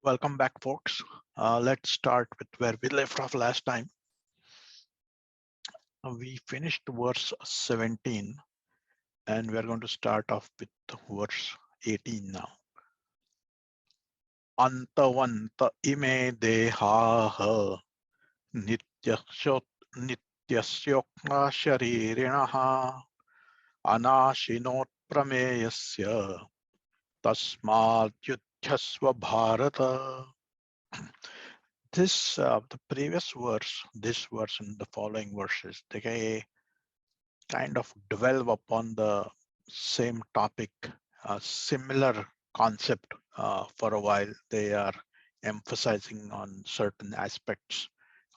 Welcome back, folks. Let's start with where we left off last time. We finished verse 17, and we're going to start off with verse 18 now. Antavanta ime dehaha nityasyokna sharirinaha anashinot prameyasya tasmad yudhyasva bharata. The previous verse, this verse and the following verses, they kind of dwell upon the same topic, a similar concept for a while. They are emphasizing on certain aspects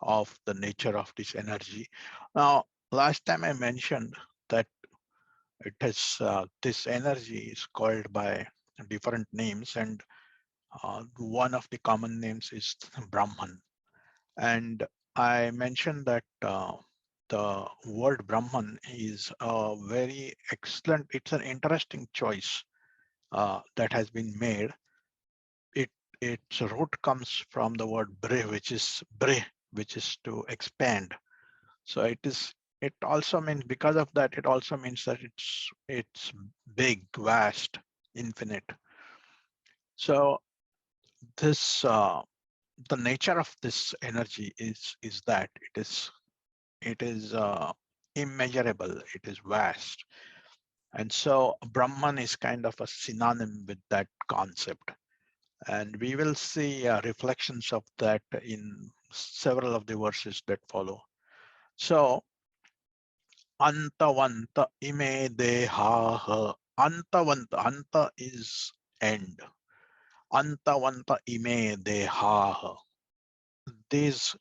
of the nature of this energy. Now, last time I mentioned that it is this energy is called by different names, and one of the common names is Brahman. And I mentioned that the word Brahman is a very excellent, it's an interesting choice that has been made. Its root comes from the word bre, which is to expand. So it also means, because of that, it also means that it's big, vast, infinite. So this the nature of this energy is that it is immeasurable, it is vast. And so Brahman is kind of a synonym with that concept. And we will see reflections of that in several of the verses that follow. So, Antavanta ime dehaha. Antavanta, anta is end. Antavanta ime dehaha. These,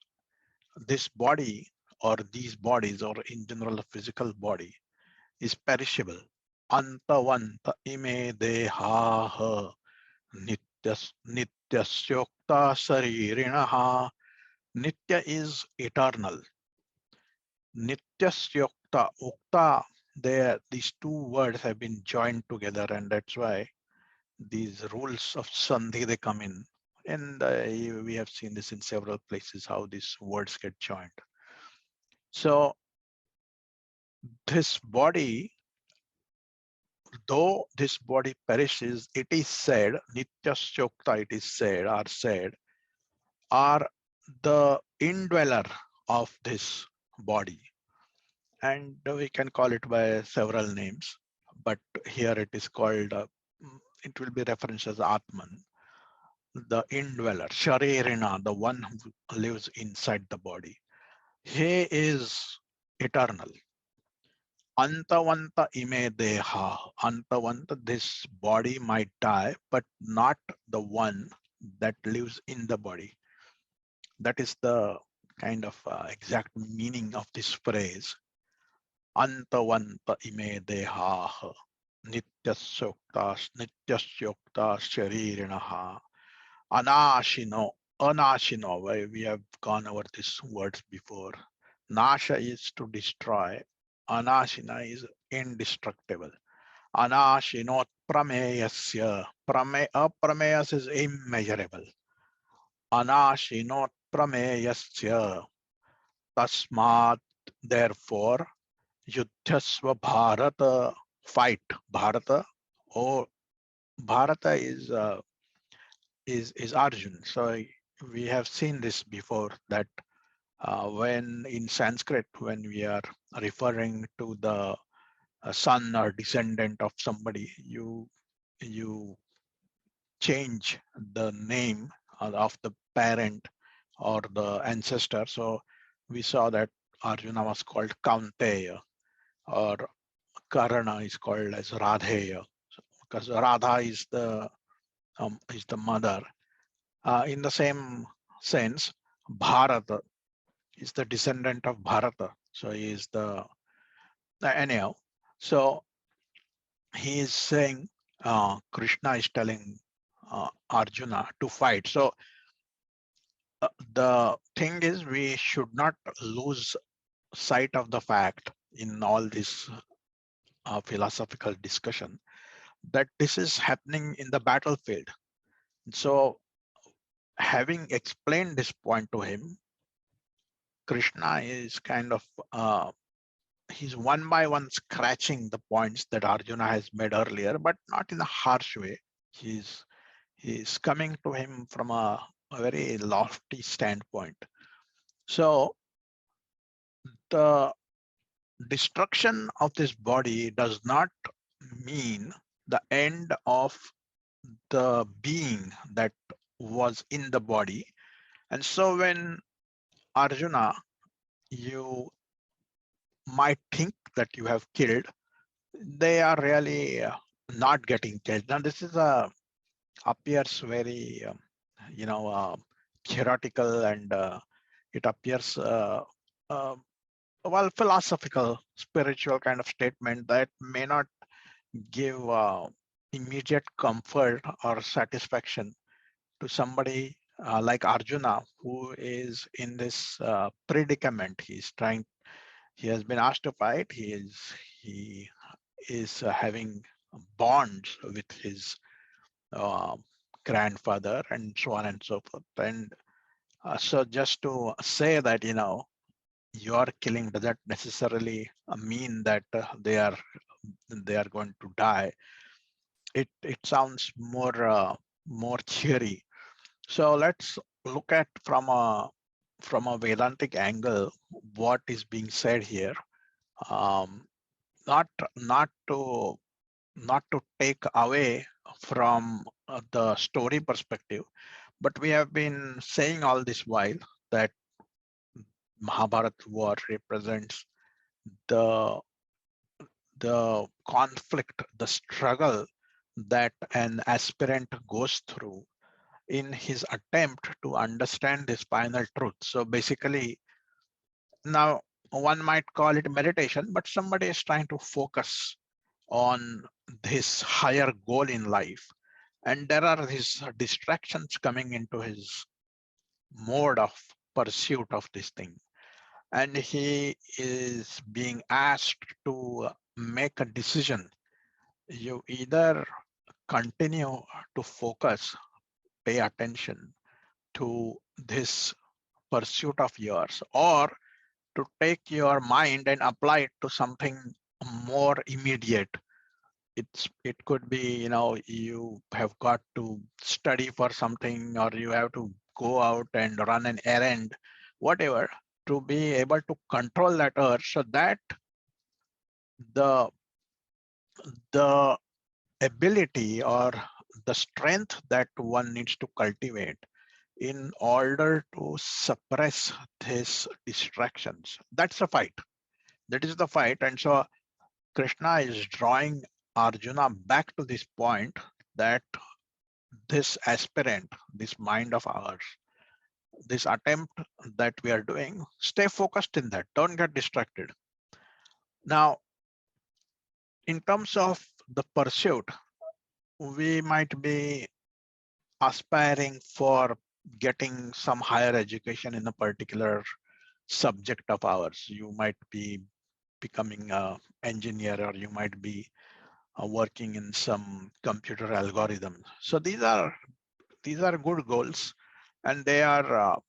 this body or these bodies, or in general, the physical body, is perishable. Antavanta ime dehaha nityasyokta saririnaha. Nitya is eternal. Nityasyokta, ukta, there, these two words have been joined together, and that's why these rules of sandhi, they come in. And we have seen this in several places, how these words get joined. So this body, though this body perishes, it is said, Nityasyokta, it is said, are the indweller of this body. And we can call it by several names, but here it is called, it will be referenced as Atman, the indweller, Sharirina, the one who lives inside the body. He is eternal. Antavanta ime deha. Antavanta, this body might die, but not the one that lives in the body. That is the kind of exact meaning of this phrase. Antavanta ime deha. Nityasyokta sharirinaha. Anashino. Anashino. We have gone over these words before. Nasha is to destroy. Anashina is indestructible. Anashinot prameyasya. Aprameyas is immeasurable. Anashinot prameyasya. Tasmat, therefore, yudhyasva bharata, fight. Bharata, or Bharata is Arjun. So we have seen this before, that when in Sanskrit, when we are referring to the son or descendant of somebody, you change the name of the parent or the ancestor. So we saw that Arjuna was called Kaunteya, or Karna is called as Radheya, because Radha is the mother. In the same sense, Bharata is the descendant of Bharata. So he is the anyhow. So he is saying, Krishna is telling Arjuna to fight. So the thing is, we should not lose sight of the fact in all this philosophical discussion that this is happening in the battlefield. So having explained this point to him, Krishna is kind of he's one by one scratching the points that Arjuna has made earlier, but not in a harsh way. He's coming to him from a very lofty standpoint. So the destruction of this body does not mean the end of the being that was in the body. And so when Arjuna, you might think that you have killed, they are really not getting killed. Now this is appears very theoretical, and it appears uh, well, philosophical, spiritual kind of statement that may not give immediate comfort or satisfaction to somebody like Arjuna, who is in this predicament. He has been asked to fight. He is having bonds with his uh, grandfather and so on and so forth. And so just to say that, your killing doesn't necessarily mean that they are going to die. It sounds more theory. So let's look at from a Vedantic angle what is being said here. Um, not not to not to take away from the story perspective, but we have been saying all this while that Mahabharat war represents the conflict, the struggle that an aspirant goes through in his attempt to understand this final truth. So basically, now one might call it meditation, but somebody is trying to focus on this higher goal in life. And there are these distractions coming into his mode of pursuit of this thing. And he is being asked to make a decision. You either continue to focus, pay attention to this pursuit of yours, or to take your mind and apply it to something more immediate. It could be, you have got to study for something, or you have to go out and run an errand, whatever, to be able to control that urge, so that the the ability or the strength that one needs to cultivate in order to suppress these distractions. That's a fight. That is the fight. And so Krishna is drawing Arjuna back to this point that this aspirant, this mind of ours, this attempt that we are doing, stay focused in that. Don't get distracted. Now, in terms of the pursuit, we might be aspiring for getting some higher education in a particular subject of ours. You might be becoming an engineer, or you might be working in some computer algorithm. So these are good goals, and they are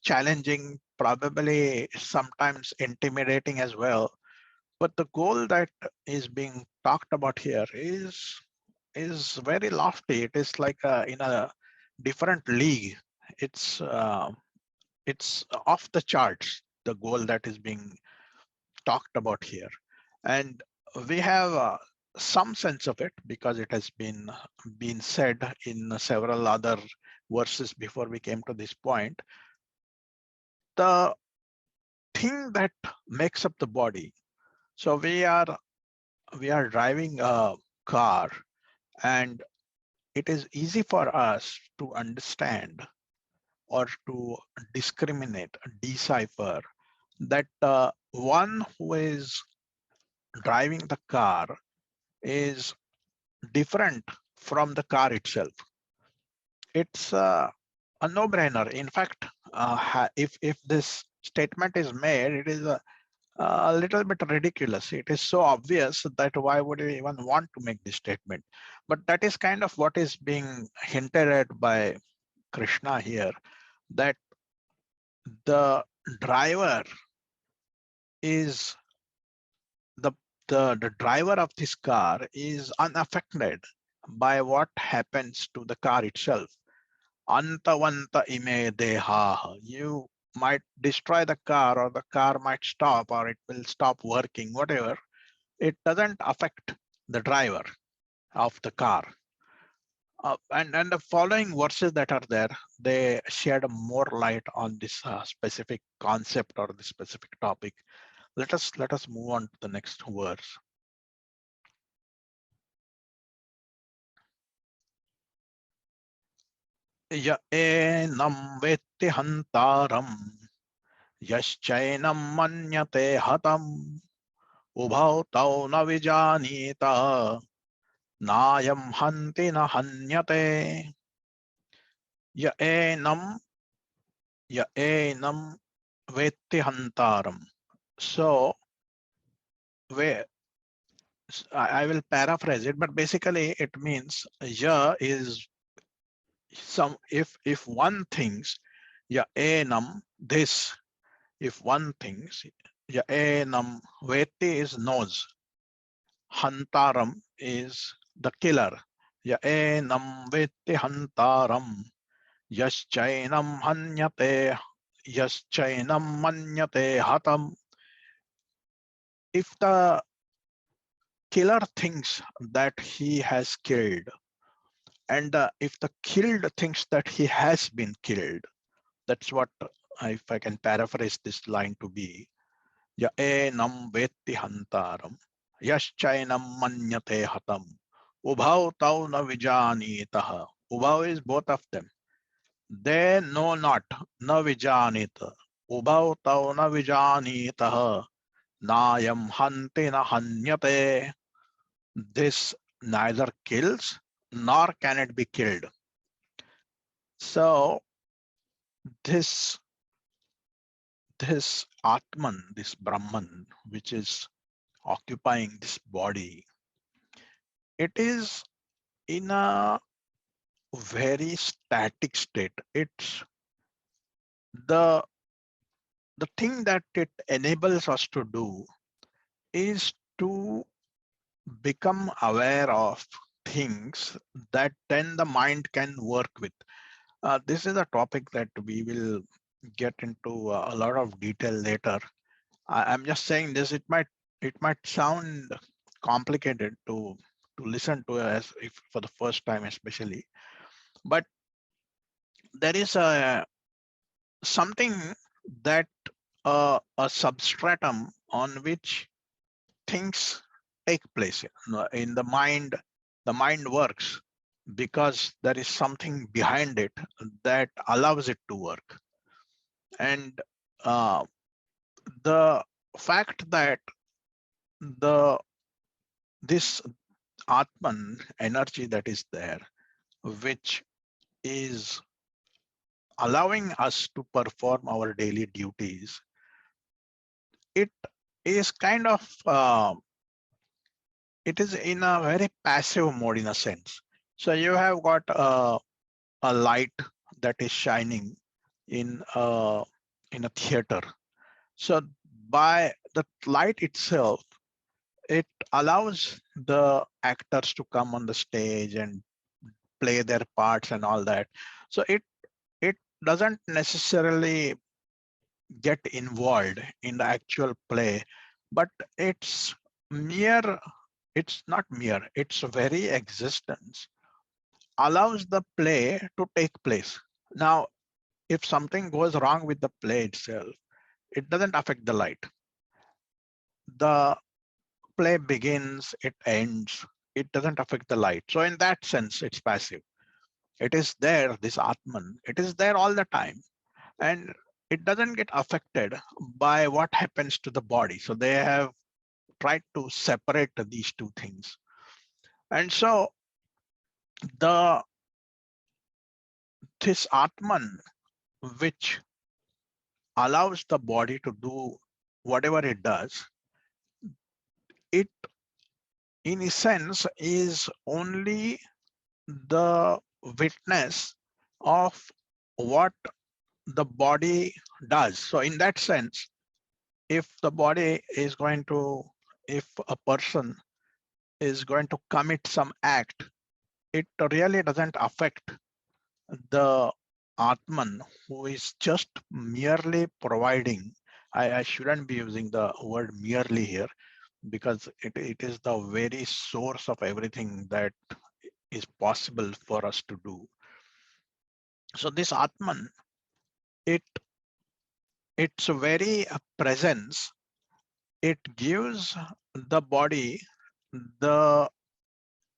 challenging, probably sometimes intimidating as well. But the goal that is being talked about here is very lofty. It is like in a different league. It's off the charts, the goal that is being talked about here. And we have some sense of it because it has been said in several other verses before we came to this point. The thing that makes up the body. So we are driving a car, and it is easy for us to understand or to discriminate, decipher that one who is driving the car is different from the car itself. It's a no-brainer. In fact, if this statement is made, it is a little bit ridiculous. It is so obvious that why would we even want to make this statement? But that is kind of what is being hinted at by Krishna here, that the driver is the driver of this car is unaffected by what happens to the car itself. Antavanta ime deha. You might destroy the car, or the car might stop, or it will stop working, whatever. It doesn't affect the driver of the car. And the following verses that are there, they shed more light on this specific concept or the specific topic. Let us move on to the next verse. Ya enam vetti hantaram yaschainam manyate hatam ubhau tau na vijanita nayam hanti na hanyate. Ya enam vetti hantaram. So where I will paraphrase it, but basically it means ya is some, if one thinks ya enam this, if one thinks ya enam veti is knows, hantaram is the killer. Ya enam veti hantaram yaschainam hanyate yaschainam manyate hatam. If the killer thinks that he has killed, and if the killed thinks that he has been killed, that's what, if I can paraphrase this line to be, ya enam vetti hantaram yaschainam manyate hatam ubhau tau na vijanitah. Ubhau is both of them. They know not, na vijanita. Ubhau tau na vijanitah nayam hanti na hanyate. This neither kills nor can it be killed. So this Atman, this Brahman, which is occupying this body, it is in a very static state. It's the thing that it enables us to do is to become aware of things that then the mind can work with. This is a topic that we will get into a lot of detail later. I'm just saying this. It might sound complicated to listen to, as if for the first time, especially. But there is a something that a substratum on which things take place in the mind. The mind works because there is something behind it that allows it to work. And the fact that the this Atman energy that is there, which is allowing us to perform our daily duties, it is kind of it is in a very passive mode in a sense. So you have got a light that is shining in a theater. So by the light itself, it allows the actors to come on the stage and play their parts and all that. So it doesn't necessarily get involved in the actual play, but it's mere, it's not mere, its very existence allows the play to take place. Now, if something goes wrong with the play itself, it doesn't affect the light. The play begins, it ends, it doesn't affect the light. So in that sense, it's passive. It is there, this Atman, it is there all the time. And it doesn't get affected by what happens to the body. So they have tried to separate these two things. And so this Atman, which allows the body to do whatever it does, it in a sense is only the witness of what the body does. So in that sense, if the body is going to, if a person is going to commit some act, it really doesn't affect the Atman who is just merely providing. I shouldn't be using the word merely here, because it is the very source of everything that is possible for us to do. So this Atman, it its very presence, it gives the body the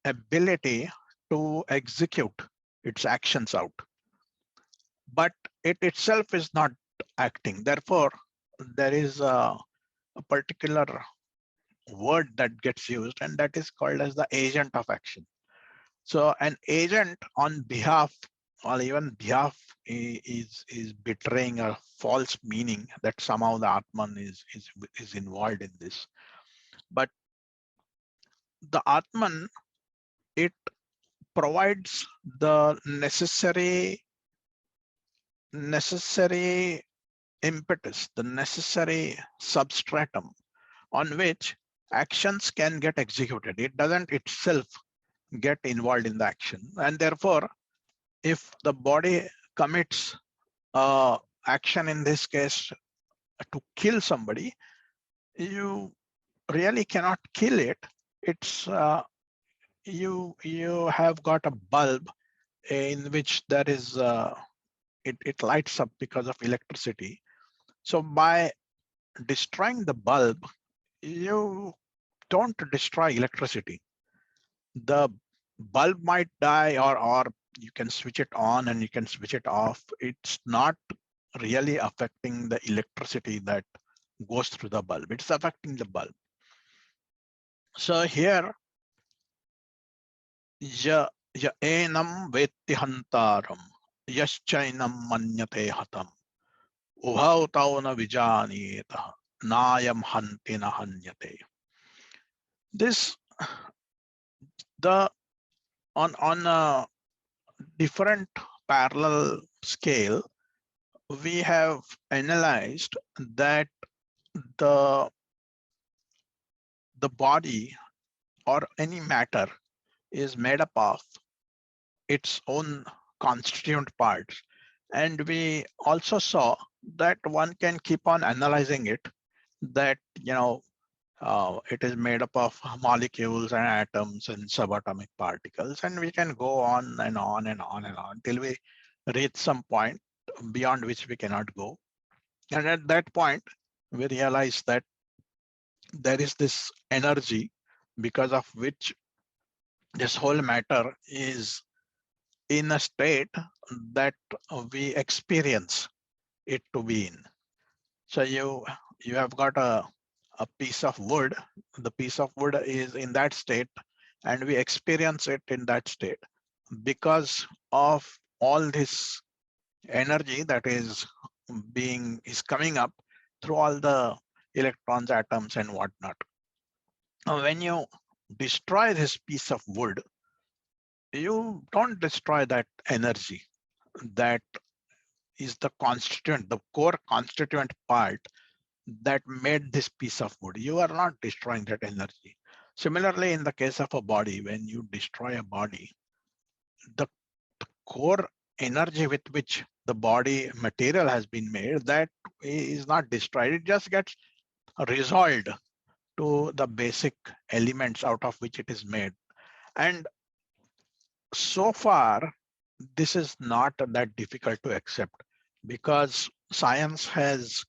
ability to execute its actions out, but it itself is not acting. Therefore, there is a particular word that gets used, and that is called as the agent of action. So an agent on behalf, or even behalf, is betraying a false meaning that somehow the Atman is involved in this. But the Atman, it provides the necessary impetus, the necessary substratum on which actions can get executed. It doesn't itself get involved in the action. And therefore, if the body commits action, in this case, to kill somebody, you really cannot kill it. It's you have got a bulb in which there is it lights up because of electricity. So by destroying the bulb, you don't destroy electricity. The bulb might die, or you can switch it on and you can switch it off. It's not really affecting the electricity that goes through the bulb. It's affecting the bulb. So here, ya enam vetti hantaram, yaschainam manyate hatam, ubhau tauna vijanita, nayam hantina hanyate. This, the on a different parallel scale, we have analyzed that the body or any matter is made up of its own constituent parts. And we also saw that one can keep on analyzing it, that, it is made up of molecules and atoms and subatomic particles, and we can go on and on and on and on till we reach some point beyond which we cannot go. And at that point, we realize that there is this energy because of which this whole matter is in a state that we experience it to be in. So you have got a piece of wood. The piece of wood is in that state, and we experience it in that state because of all this energy that is coming up through all the electrons, atoms, and whatnot. Now, when you destroy this piece of wood, you don't destroy that energy that is the constituent, the core constituent part that made this piece of wood. You are not destroying that energy. Similarly, in the case of a body, when you destroy a body, the core energy with which the body material has been made, that is not destroyed. It just gets resolved to the basic elements out of which it is made. And so far, this is not that difficult to accept, because science has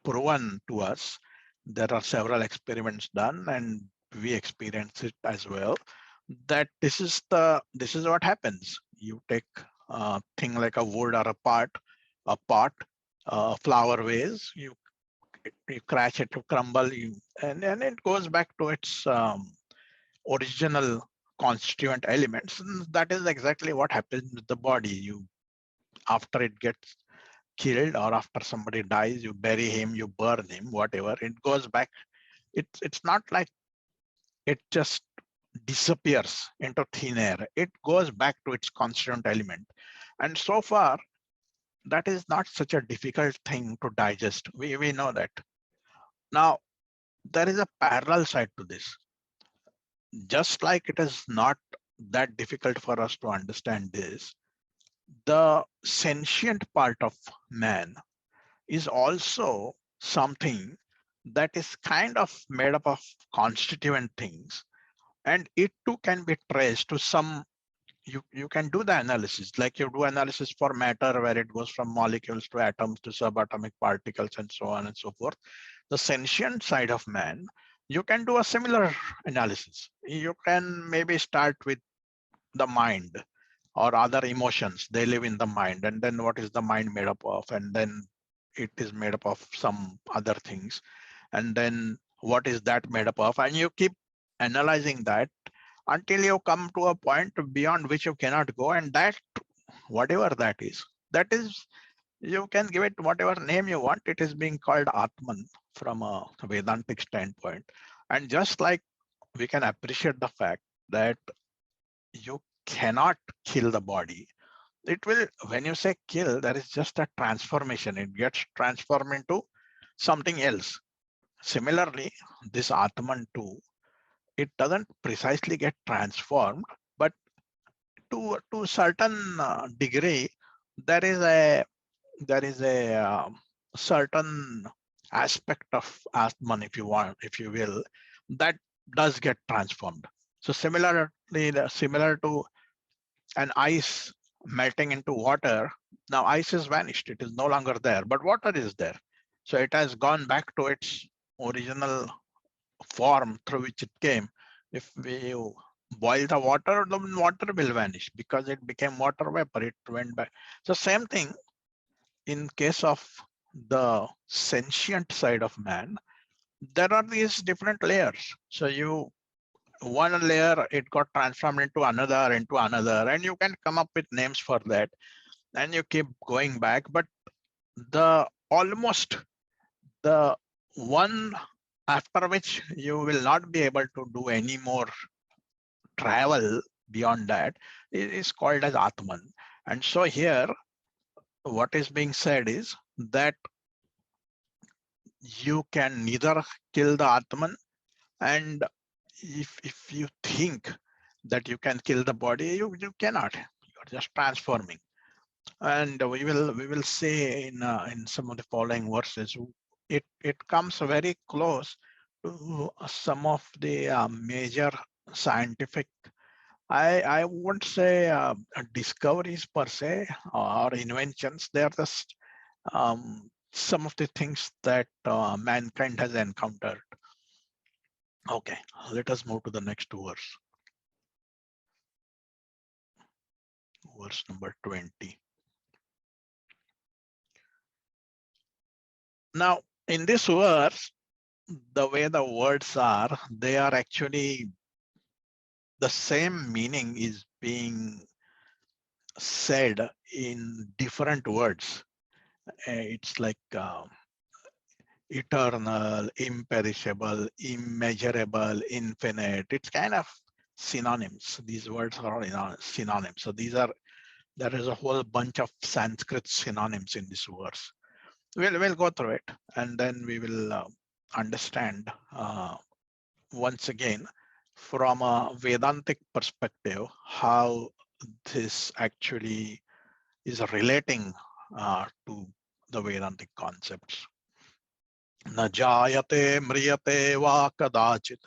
proven to us, there are several experiments done and we experience it as well, that this is what happens. You take a thing like a wood or a pot, a flower vase, you crash it, you crumble, and it goes back to its original constituent elements. And that is exactly what happens with the body. After it gets killed, or after somebody dies, you bury him, you burn him, whatever, it goes back. It's not like it just disappears into thin air. It goes back to its constituent element. And so far, that is not such a difficult thing to digest. We know that. Now, there is a parallel side to this. Just like it is not that difficult for us to understand this, the sentient part of man is also something that is kind of made up of constituent things, and it too can be traced to some. You can do the analysis like you do analysis for matter, where it goes from molecules to atoms to subatomic particles and so on and so forth. The sentient side of man, you can do a similar analysis. You can maybe start with the mind or other emotions. They live in the mind, and then what is the mind made up of, and then it is made up of some other things, and then what is that made up of, and you keep analyzing that until you come to a point beyond which you cannot go, and that whatever that is, you can give it whatever name you want. It is being called Atman from a Vedantic standpoint. And just like we can appreciate the fact that you cannot kill the body, it will, when you say kill, there is just a transformation. It gets transformed into something else. Similarly, this Atman too, it doesn't precisely get transformed, but to certain degree, there is a certain aspect of Atman, if you want, if you will, that does get transformed. So similarly, similar to an ice melting into water, now ice is vanished, it is no longer there, but water is there. So it has gone back to its original form through which it came. If we boil the water, the water will vanish because it became water vapor, it went back. So same thing in case of the sentient side of man, there are these different layers. So you, one layer, it got transformed into another, and you can come up with names for that, and you keep going back. But the almost the one after which you will not be able to do any more travel beyond that is called as Atman. And so here, what is being said is that you can neither kill the Atman, and if you think that you can kill the body, you cannot. You're just transforming. And we will say in some of the following verses, it comes very close to some of the major scientific, I won't say discoveries per se or inventions. They are just some of the things that mankind has encountered. Okay, let us move to the next verse. Verse number 20. Now, in this verse, the way the words are, they are actually the same meaning is being said in different words. It's like eternal, imperishable, immeasurable, infinite. It's kind of synonyms. These words are synonyms. So there is a whole bunch of Sanskrit synonyms in this verse. We'll go through it, and then we will understand once again from a Vedantic perspective how this actually is relating to the Vedantic concepts. न जायते म्रियते वा कदाचित्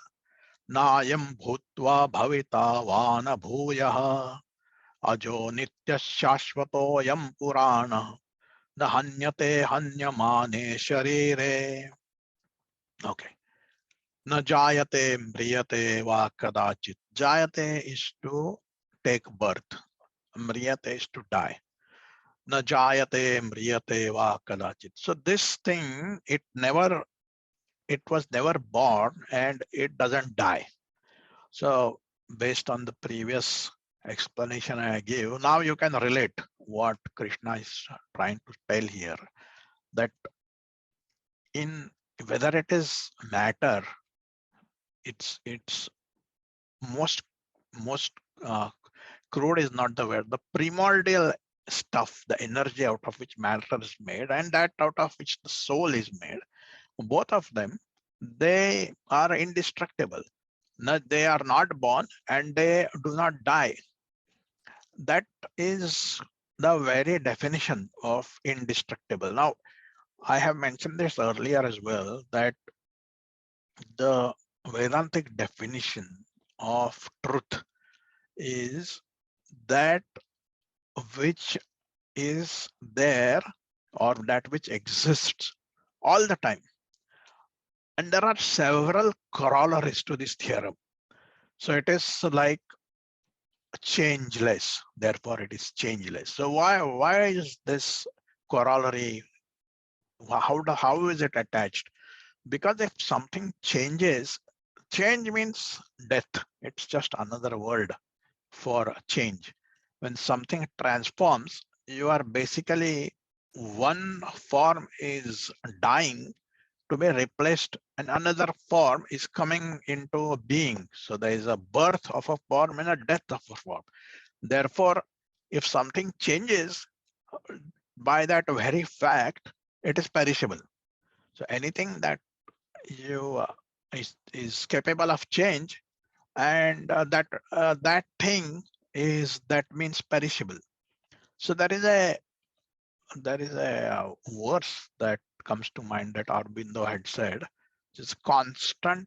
नायं भूत्वा भविता वा न भूयः अजो नित्यः शाश्वतोऽयं पुराणः न हन्यते हन्यमाने शरीरे. Okay. न जायते म्रियते वा कदाचित्. Jayate is to take birth. Mriyate is to die. Na jayate mriyate va kadachit. So this thing, it was never born and it doesn't die. So based on the previous explanation I gave, now you can relate what Krishna is trying to tell here, that in whether it is matter, it's most crude is not the word. The primordial stuff, the energy out of which matter is made, and that out of which the soul is made, both of them, they are indestructible. No, they are not born and they do not die. That is the very definition of indestructible. Now, I have mentioned this earlier as well, that the Vedantic definition of truth is that which is there, or that which exists all the time. And there are several corollaries to this theorem. So it is like changeless, therefore it is changeless. So why is this corollary, how is it attached? Because if something changes, change means death. It's just another word for change. When something transforms, you are basically, one form is dying to be replaced and another form is coming into being. So there is a birth of a form and a death of a form. Therefore, if something changes, by that very fact, it is perishable. So anything that you is capable of change, and that thing is, that means perishable. So there is a verse that comes to mind that Aurobindo had said, it's constant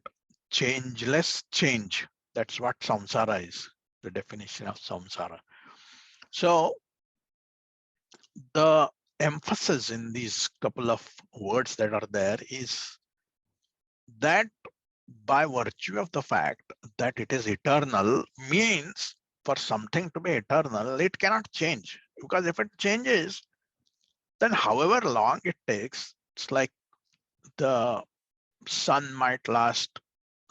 changeless change. That's what samsara is, the definition of samsara. So the emphasis in these couple of words that are there is that by virtue of the fact that it is eternal, means for something to be eternal, it cannot change. Because if it changes, then however long it takes, it's like the sun might last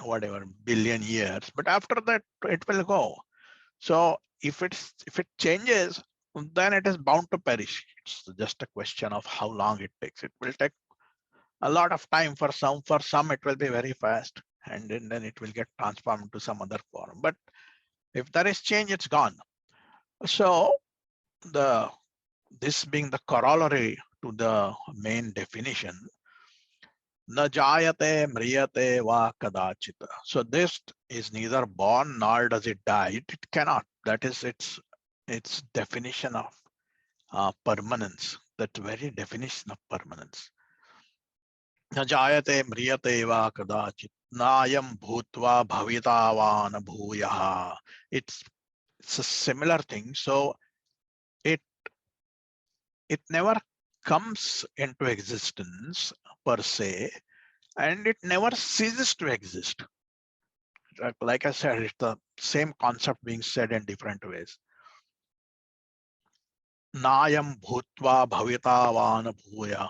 whatever billion years, but after that it will go. So if it changes, then it is bound to perish. It's just a question of how long it takes. It will take a lot of time for some. For some, it will be very fast, and then it will get transformed to some other form. But if there is change, it's gone. So the this being the corollary to the main definition, na jayate mriyate va kadachita. So this is neither born nor does it die. It cannot. That is its definition of permanence. That very definition of permanence. Na jayate mriyate va kadachit. Nayam bhutva bhavitavan bhuyaha. It's a similar thing. So it it never comes into existence per se, and it never ceases to exist. Like I said, it's the same concept being said in different ways. Nayam bhutva bhavitavan bhuya.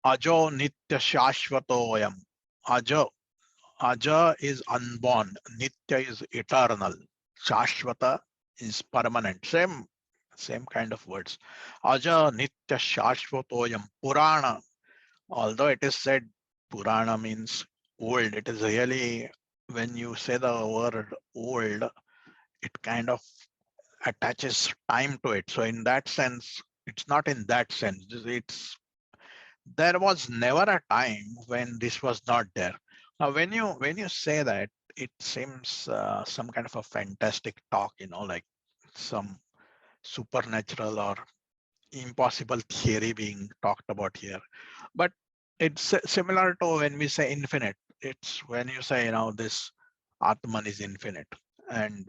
Ajo nitya shashvatoyam. Ajo. Aja is unborn. Nitya is eternal. Shashvata is permanent. Same kind of words. Aja nitya shashvatoyam. Purana. Although it is said Purana means old, it is really, when you say the word old, it kind of attaches time to it. So in that sense, it's not in that sense. There was never a time when this was not there. Now, when you say that, it seems some kind of a fantastic talk, like some supernatural or impossible theory being talked about here. But it's similar to when we say infinite. It's when you say, this Atman is infinite. And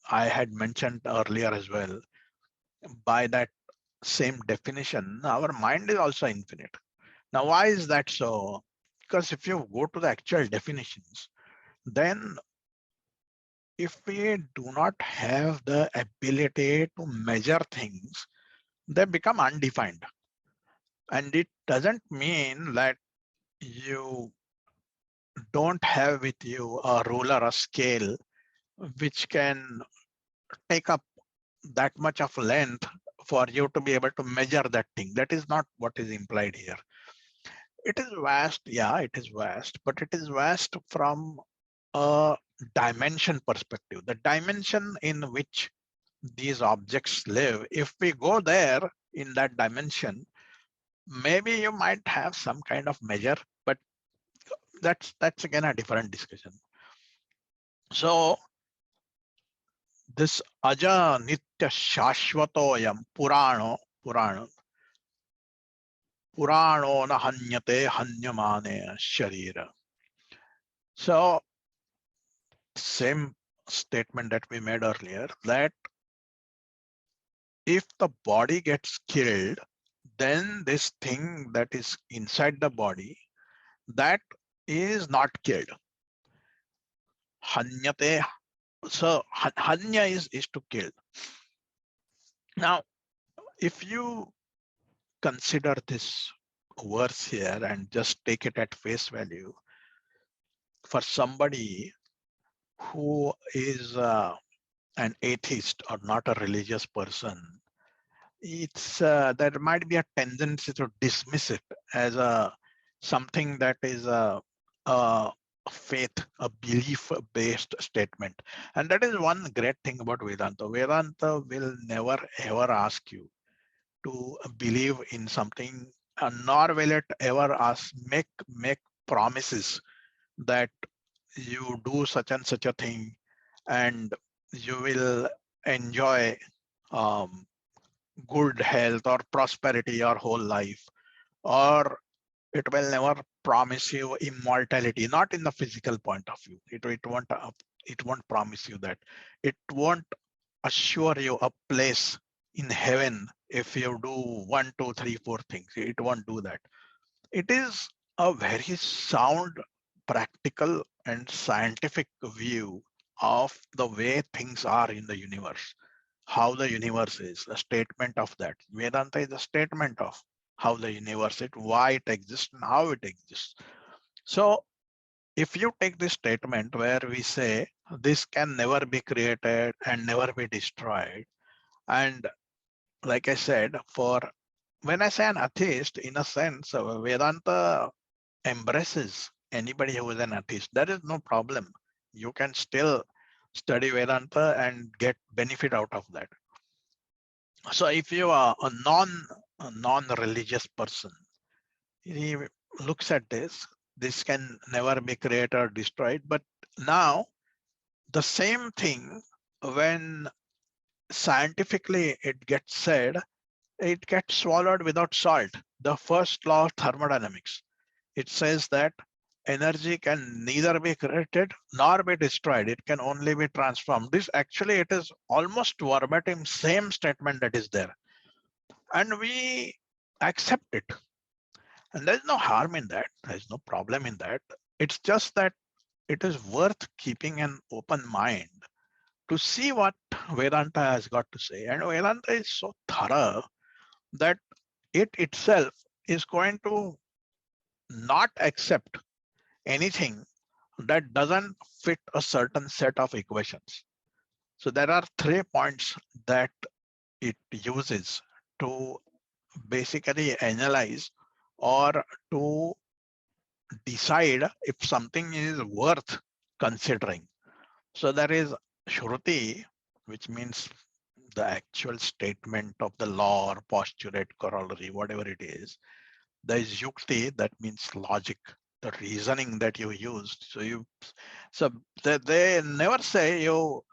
I had mentioned earlier as well, by that same definition, our mind is also infinite. Now, why is that so? Because if you go to the actual definitions, then if we do not have the ability to measure things, they become undefined. And it doesn't mean that you don't have with you a ruler, a scale, which can take up that much of length for you to be able to measure that thing. That is not what is implied here. It is vast, yeah, it is vast, but it is vast from a dimension perspective. The dimension in which these objects live, if we go there in that dimension, maybe you might have some kind of measure, but that's again a different discussion. So this aja nitya shashvatoyam purano na hanyate hanyamane sharira. So same statement that we made earlier, that if the body gets killed, then this thing that is inside the body, that is not killed. Hanyate, so hanya is to kill. Now, if you consider this verse here and just take it at face value, for somebody who is an atheist or not a religious person, it's there might be a tendency to dismiss it as a something that is a faith, a belief-based statement. And that is one great thing about Vedanta. Vedanta will never ever ask you to believe in something, nor will it ever ask make promises that you do such and such a thing and you will enjoy um, good health or prosperity your whole life, or it will never promise you immortality, not in the physical point of view. It won't promise you that. It won't assure you a place in heaven if you do one, two, three, four things. It won't do that. It is a very sound, practical, and scientific view of the way things are in the universe, how the universe is, a statement of that. Vedanta is a statement of how the universe is, why it exists, and how it exists. So if you take this statement where we say this can never be created and never be destroyed, and like I said, for when I say an atheist, in a sense, Vedanta embraces anybody who is an atheist. There is no problem. You can still study Vedanta and get benefit out of that. So if you are a non-religious person, he looks at this can never be created or destroyed. But now the same thing, when scientifically it gets said, it gets swallowed without salt. The first law of thermodynamics, it says that energy can neither be created nor be destroyed. It can only be transformed. This actually, it is almost verbatim same statement that is there. And we accept it. And there's no harm in that. There's no problem in that. It's just that it is worth keeping an open mind to see what Vedanta has got to say. And Vedanta is so thorough that it itself is going to not accept anything that doesn't fit a certain set of equations. So there are 3 points that it uses to basically analyze or to decide if something is worth considering. So there is Shruti, which means the actual statement of the law or postulate, corollary, whatever it is. There is Yukti, that means logic, the reasoning that you used. So they never say you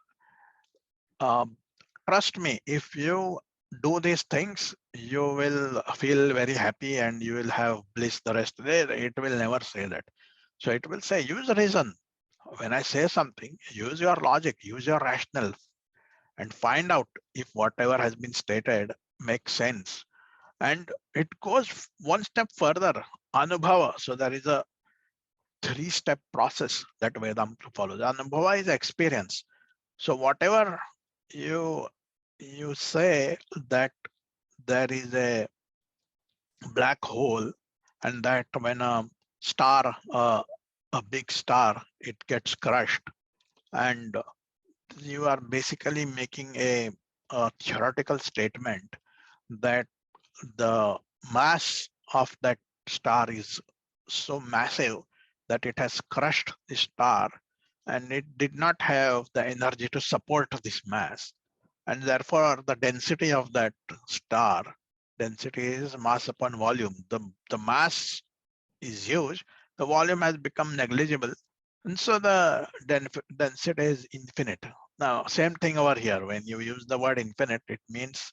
trust me, if you do these things, you will feel very happy and you will have bliss the rest of the day. It will never say that. So it will say, use reason. When I say something, use your logic, use your rationale, and find out if whatever has been stated makes sense. And it goes one step further, Anubhava. So there is a 3-step process that Vedanta follows. Anubhava is experience. So whatever you say that there is a black hole, and that when a star, a big star, it gets crushed, and you are basically making a theoretical statement that the mass of that star is so massive that it has crushed the star and it did not have the energy to support this mass. And therefore the density of that star, density is mass upon volume. The mass is huge, the volume has become negligible, and so the density is infinite. Now, same thing over here. When you use the word infinite, it means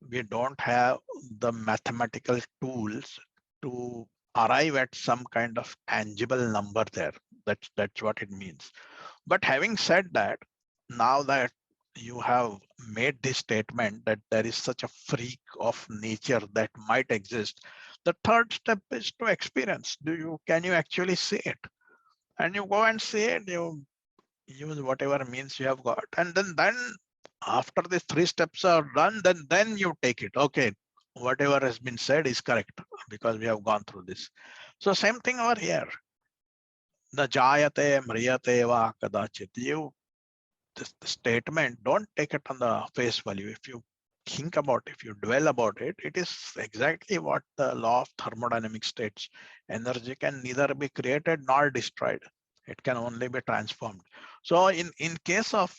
we don't have the mathematical tools to arrive at some kind of tangible number there. That's what it means. But having said that, now that you have made this statement that there is such a freak of nature that might exist, the third step is to experience. Can you actually see it? And you go and see it, you use whatever means you have got, and then after the three steps are done, then you take it. Okay, whatever has been said is correct because we have gone through this. So same thing over here. The jayate mriyate va kadachit. This the statement, don't take it on the face value. If you think about, if you dwell about it, it is exactly what the law of thermodynamics states. Energy can neither be created nor destroyed. It can only be transformed. So in case of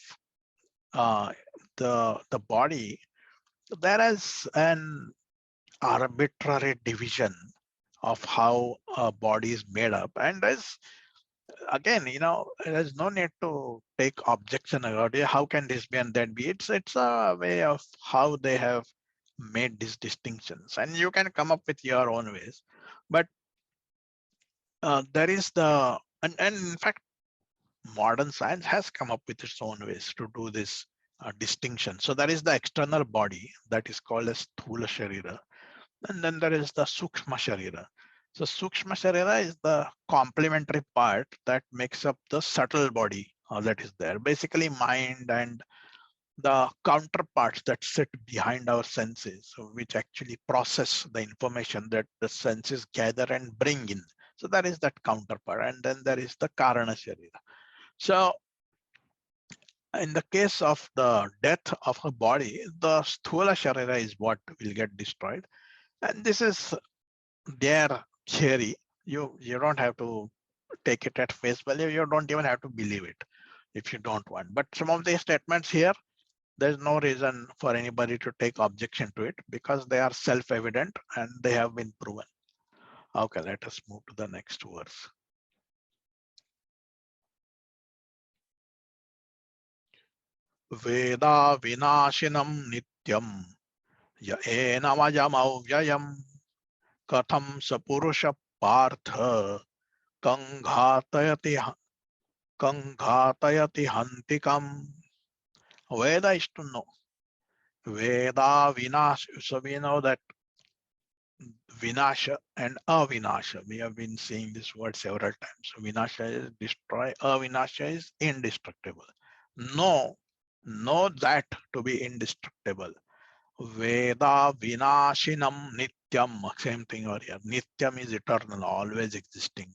uh, the body, there is an arbitrary division of how a body is made up, and there's again, there's no need to take objection about it. How can this be and that be? It's a way of how they have made these distinctions, and you can come up with your own ways. But there is and in fact, modern science has come up with its own ways to do this distinction. So there is the external body that is called as Sthula Sharira, and then there is the Sukshma Sharira. So Sukshma Sharira is the complementary part that makes up the subtle body that is there. Basically mind and the counterparts that sit behind our senses, so which actually process the information that the senses gather and bring in. So that is that counterpart. And then there is the Karana Sharira. So in the case of the death of a body, the Sthula Sharira is what will get destroyed. And this is their theory. You don't have to take it at face value. You don't even have to believe it if you don't want. But some of these statements here, there's no reason for anybody to take objection to it because they are self-evident and they have been proven. Okay, let us move to the next verse. Veda vinashinam nityam ya enamajam avyayam katham sapurusha partha kanghatayati hantikam. Veda is to know. Veda vinash. So we know that vinasha and avinasha. We have been seeing this word several times. So vinasha is destroy, avinasha is indestructible. Know that to be indestructible. Veda vinashinam nityam. Same thing over here. Nityam is eternal, always existing.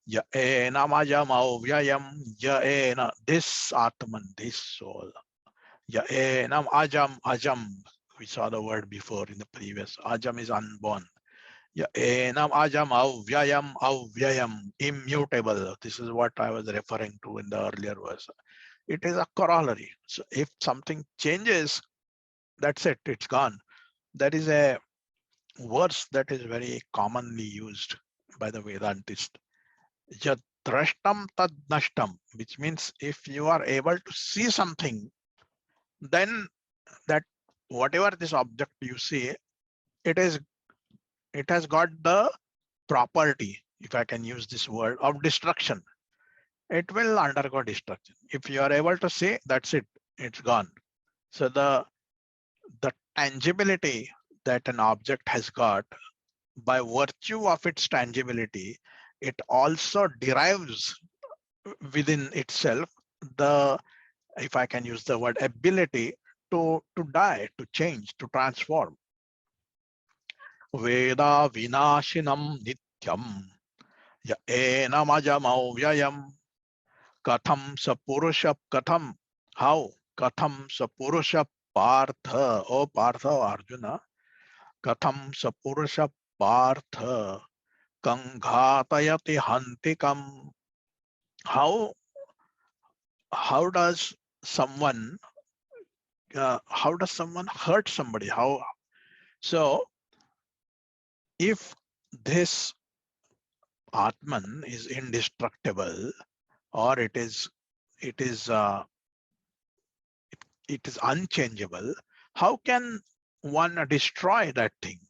Ya ena majam avyayam. Ya ena, this Atman, this soul. Ya enam ajam. We saw the word before in the previous. Ajam is unborn. Ya enam ajam avyayam, immutable. This is what I was referring to in the earlier verse. It is a corollary. So if something changes, that's it, it's gone. There is a verse that is very commonly used by the Vedantist. Yadrashtam tad nashtam, which means if you are able to see something, then that whatever this object you see, it has got the property, if I can use this word, of destruction. It will undergo destruction. If you are able to see, that's it, it's gone. So the tangibility that an object has got, by virtue of its tangibility, it also derives within itself the, if I can use the word, ability to die, to change, to transform. Veda vinashinam nityam ya enamajam avyayam katham sapurusha katham. How? Katham sapurusha partha. Oh Partha, Arjuna. Katham sapurusha partha kanghatayati hantikam. How does someone how does someone hurt somebody? How so? If this Atman is indestructible, or it is it is unchangeable, how can one destroy that thing?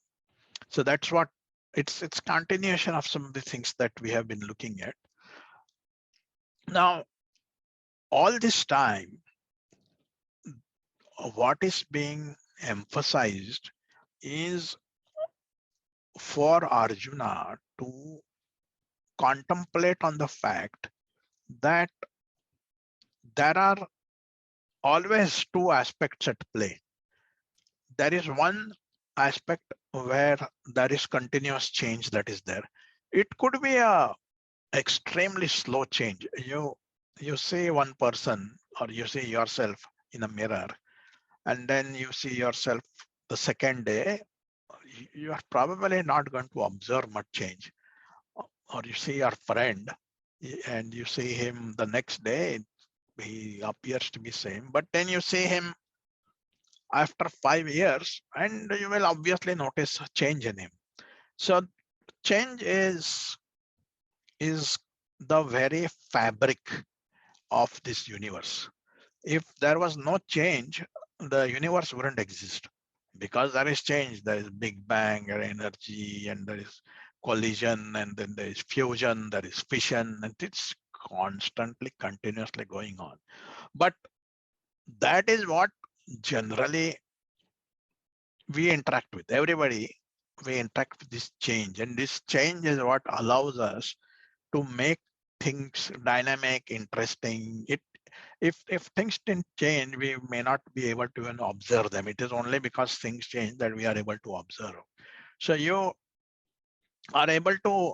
So that's what it's continuation of some of the things that we have been looking at. Now, all this time, what is being emphasized is for Arjuna to contemplate on the fact that there are always two aspects at play. There is one aspect where there is continuous change that is there. It could be a extremely slow change. You see one person or you see yourself in a mirror, and then you see yourself the second day, you are probably not going to observe much change. Or you see your friend and you see him the next day, he appears to be same, but then you see him after 5 years and you will obviously notice a change in him. So change is the very fabric of this universe. If there was no change, the universe wouldn't exist. Because there is change, there is big bang or energy, and there is collision, and then there is fusion, there is fission, and it's constantly, continuously going on. But that is what generally we interact with. Everybody, we interact with this change, and this change is what allows us to make things dynamic, interesting. If things didn't change, we may not be able to even observe them. It is only because things change that we are able to observe. So you are able to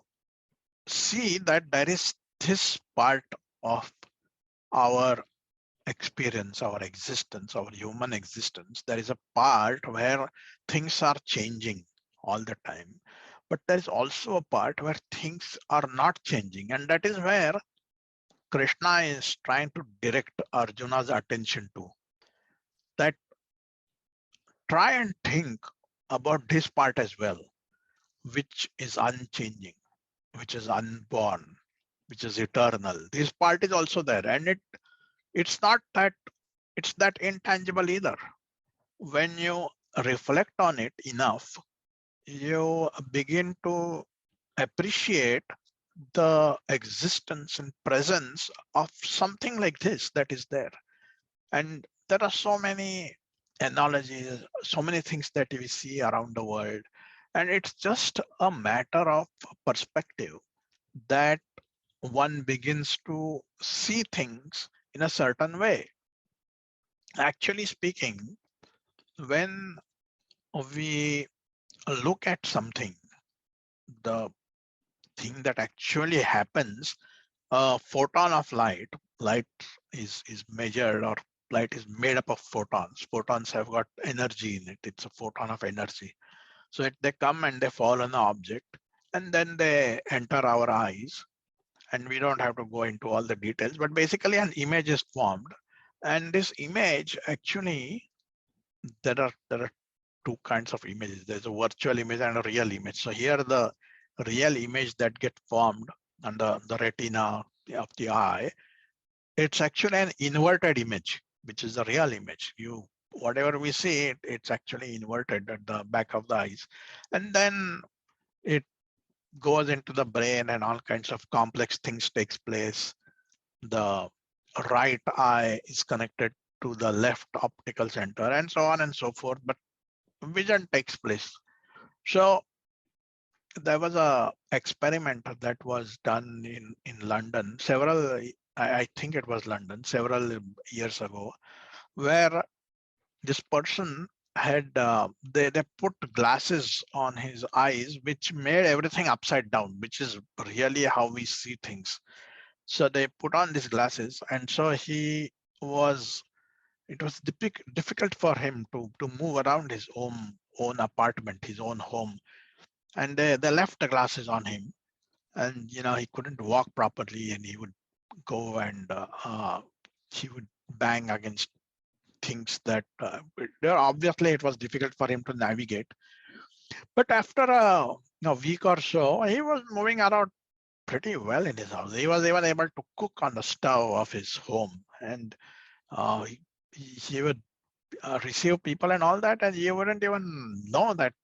see that there is this part of our experience, our existence, our human existence. There is a part where things are changing all the time. But there is also a part where things are not changing. And that is where Krishna is trying to direct Arjuna's attention to. That try and think about this part as well, which is unchanging, which is unborn, which is eternal. This part is also there, and it's not that it's that intangible either. When you reflect on it enough, you begin to appreciate the existence and presence of something like this that is there. And there are so many analogies, so many things that we see around the world. And it's just a matter of perspective that one begins to see things in a certain way. Actually speaking, when we look at something, the thing that actually happens, a photon of light is measured, or light is made up of photons. Photons have got energy in it. It's a photon of energy. So they come and they fall on the object, and then they enter our eyes. And we don't have to go into all the details, but basically an image is formed. And this image actually, there are two kinds of images. There's a virtual image and a real image. So here the real image that get formed on the retina of the eye, it's actually an inverted image, which is the real image. Whatever we see, it's actually inverted at the back of the eyes. And then it goes into the brain and all kinds of complex things takes place. The right eye is connected to the left optical center and so on and so forth, but vision takes place. So there was a experiment that was done in London I think it was London several years ago, where this person had they put glasses on his eyes which made everything upside down, which is really how we see things. So they put on these glasses, and so it was difficult for him to move around his own apartment, his own home. And they left the glasses on him, and he couldn't walk properly, and he would go and he would bang against things that there obviously it was difficult for him to navigate. But after a week or so, he was moving around pretty well in his house. He was even able to cook on the stove of his home, and he would receive people and all that, and you wouldn't even know that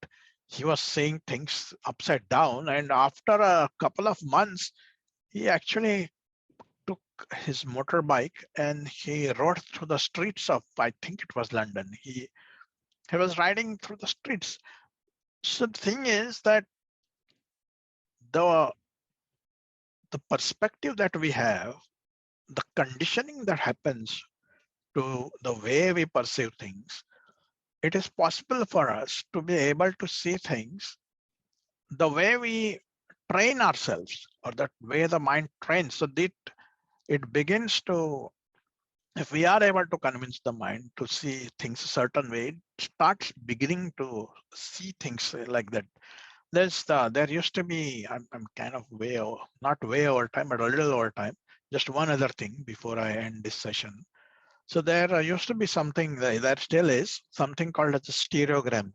he was seeing things upside down. And after a couple of months, he actually took his motorbike and he rode through the streets of, I think it was London. He was riding through the streets. So the thing is that the the perspective that we have, the conditioning that happens to the way we perceive things, it is possible for us to be able to see things the way we train ourselves, or the way the mind trains. So that it begins to, if we are able to convince the mind to see things a certain way, it starts beginning to see things like that. There used to be, I'm kind of not way over time, but a little over time. Just one other thing before I end this session. So there used to be something, there still is something called as a stereogram.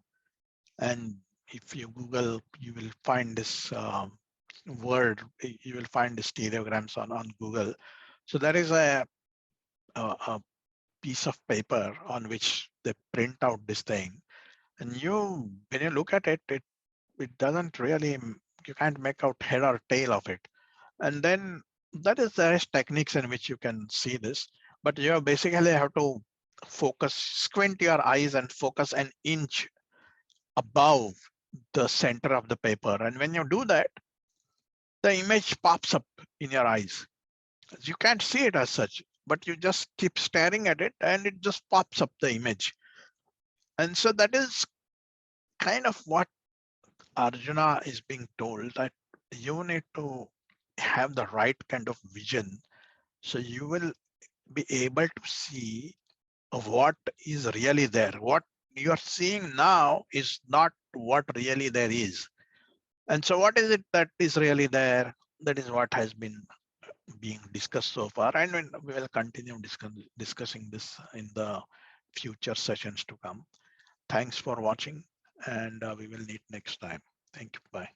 And if you Google, you will find this word, you will find the stereograms on Google. So there is a piece of paper on which they print out this thing. And when you look at it, it doesn't really, you can't make out head or tail of it. And then there is techniques in which you can see this, but you basically have to focus, squint your eyes and focus an inch above the center of the paper. And when you do that, the image pops up in your eyes. You can't see it as such, but you just keep staring at it and it just pops up the image. And so that is kind of what Arjuna is being told, that you need to have the right kind of vision. So you will be able to see what is really there. What you are seeing now is not what really there is. And so what is it that is really there? That is what has been being discussed so far. And we will continue discussing this in the future sessions to come. Thanks for watching, and we will meet next time. Thank you. Bye.